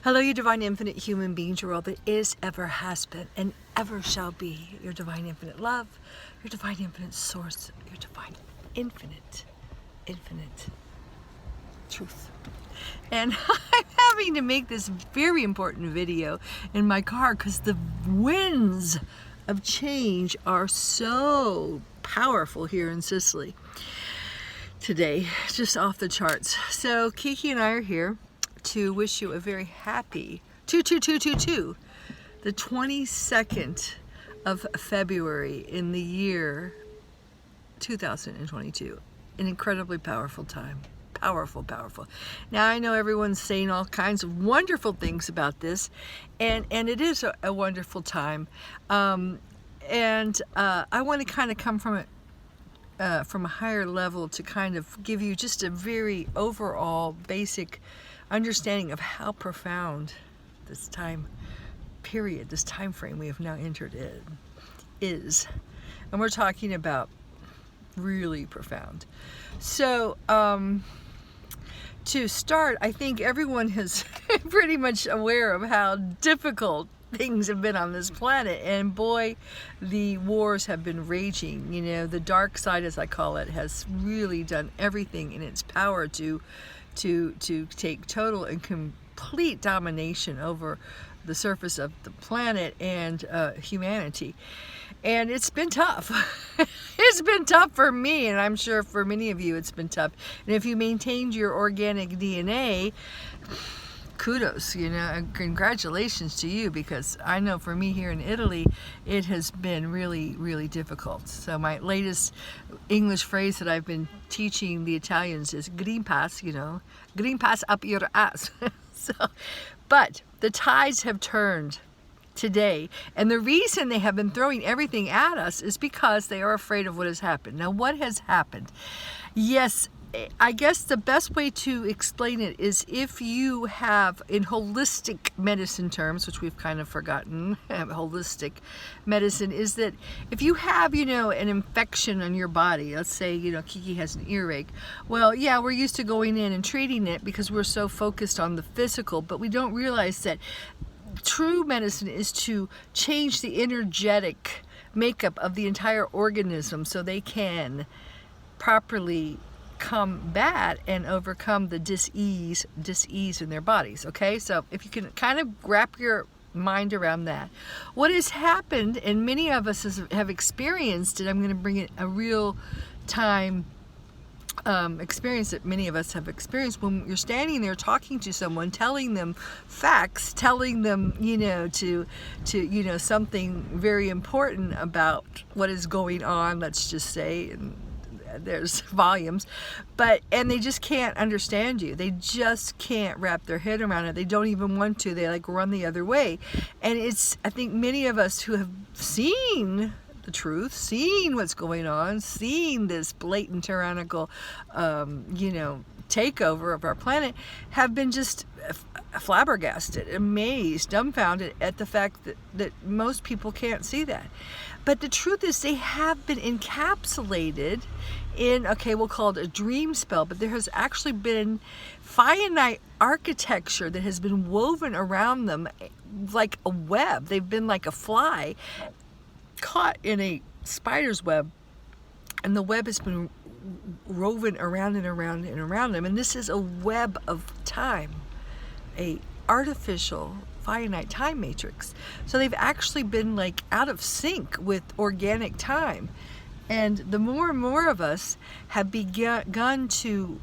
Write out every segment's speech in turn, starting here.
Hello, you divine infinite human beings, your all that is, ever has been, and ever shall be. Your divine infinite love, your divine infinite source, your divine infinite truth. And I'm having to make this very important video in my car because the winds of change are so powerful here in Sicily today, just off the charts. So Kiki and I are here to wish you a very happy the 22nd of February in the year 2022. An incredibly powerful time. Powerful. Now I know everyone's saying all kinds of wonderful things about this, and it is a wonderful time. I want to kind of come from a higher level to kind of give you just a very overall basic understanding of how profound this time period, this time frame we have now entered in is. And we're talking about really profound. So to start, I think everyone is pretty much aware of how difficult things have been on this planet, and boy, the wars have been raging. You know, the dark side, as I call it, has really done everything in its power to take total and complete domination over the surface of the planet and humanity. And it's been tough. It's been tough for me, and I'm sure for many of you it's been tough. And if you maintained your organic DNA, kudos, you know, and congratulations to you, because I know for me here in Italy, it has been really, really difficult. So my latest English phrase that I've been teaching the Italians is green pass, you know, green pass up your ass. But the tides have turned today, and the reason they have been throwing everything at us is because they are afraid of what has happened. Now, what has happened? Yes, I guess the best way to explain it is if you have, in holistic medicine terms, which we've kind of forgotten, holistic medicine, is that if you have, you know, an infection on your body, let's say, you know, Kiki has an earache, well, yeah, we're used to going in and treating it because we're so focused on the physical, but we don't realize that true medicine is to change the energetic makeup of the entire organism so they can properly combat and overcome the dis-ease in their bodies. Okay, so if you can kind of wrap your mind around that, what has happened, and many of us have experienced it, I'm going to bring it a real time experience that many of us have experienced when you're standing there talking to someone, telling them facts, telling them, you know, to you know, something very important about what is going on, let's just say, and there's volumes, and they just can't understand you. They just can't wrap their head around it. They don't even want to. They like run the other way. And it's, I think many of us who have seen the truth, seen what's going on, seen this blatant tyrannical, you know, takeover of our planet, have been just flabbergasted, amazed, dumbfounded at the fact that most people can't see that. But the truth is, they have been encapsulated in, okay, we'll call it a dream spell, but there has actually been finite architecture that has been woven around them like a web. They've been like a fly caught in a spider's web, and the web has been woven around and around and around them. And this is a web of time, a artificial finite time matrix. So they've actually been like out of sync with organic time. And the more and more of us have begun to,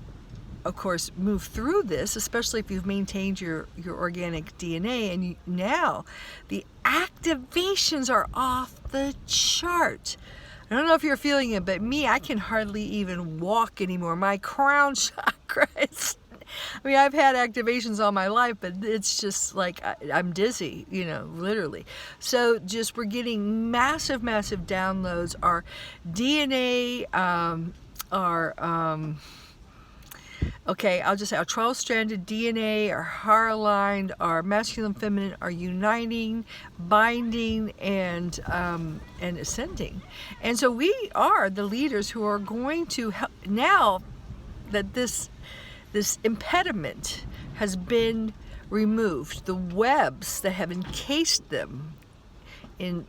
of course, move through this, especially if you've maintained your organic DNA, and now the activations are off the chart. I don't know if you're feeling it, but me, I can hardly even walk anymore. My crown chakra is, I mean, I've had activations all my life, but it's just like I'm dizzy, you know, literally. So just we're getting massive downloads. Our DNA, okay, I'll just say our 12-stranded DNA, our heart aligned, our masculine, feminine are uniting, binding, and ascending. And so we are the leaders who are going to help, now that this impediment has been removed. The webs that have encased them in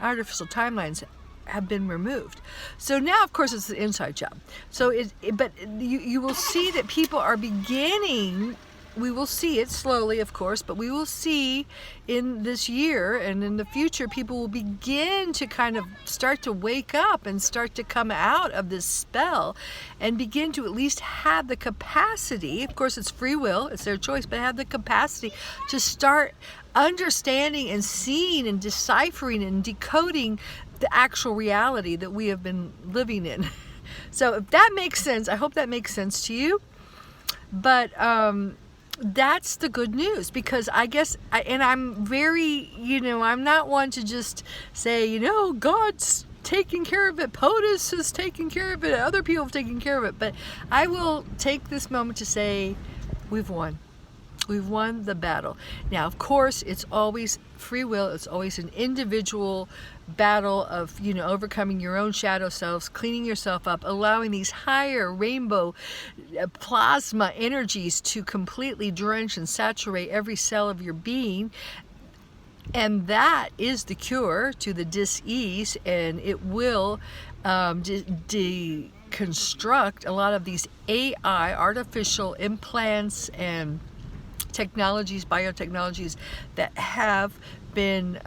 artificial timelines have been removed. So now, of course, it's an inside job. So but you will see that people are beginning. We will see it slowly, of course, but we will see in this year and in the future, people will begin to kind of start to wake up and start to come out of this spell and begin to at least have the capacity, of course it's free will, it's their choice, but have the capacity to start understanding and seeing and deciphering and decoding the actual reality that we have been living in. So if that makes sense, I hope that makes sense to you. But that's the good news, because I guess, and I'm very, I'm not one to just say, God's taking care of it, POTUS is taking care of it, other people have taken care of it, but I will take this moment to say, we've won. We've won the battle. Now, of course, it's always free will. It's always an individual battle of, overcoming your own shadow selves, cleaning yourself up, allowing these higher rainbow plasma energies to completely drench and saturate every cell of your being. And that is the cure to the dis-ease, and it will deconstruct a lot of these AI, artificial implants and technologies, biotechnologies that have been,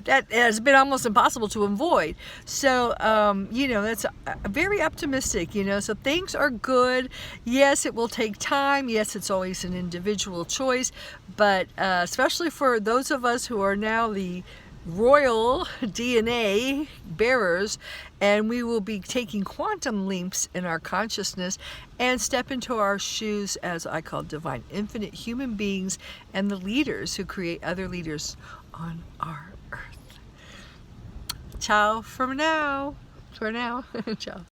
that has been almost impossible to avoid. So, that's very optimistic, so things are good. Yes, it will take time. Yes, it's always an individual choice, but especially for those of us who are now the royal DNA bearers, and we will be taking quantum leaps in our consciousness and step into our shoes as I call divine infinite human beings and the leaders who create other leaders on our earth. Ciao for now. Ciao.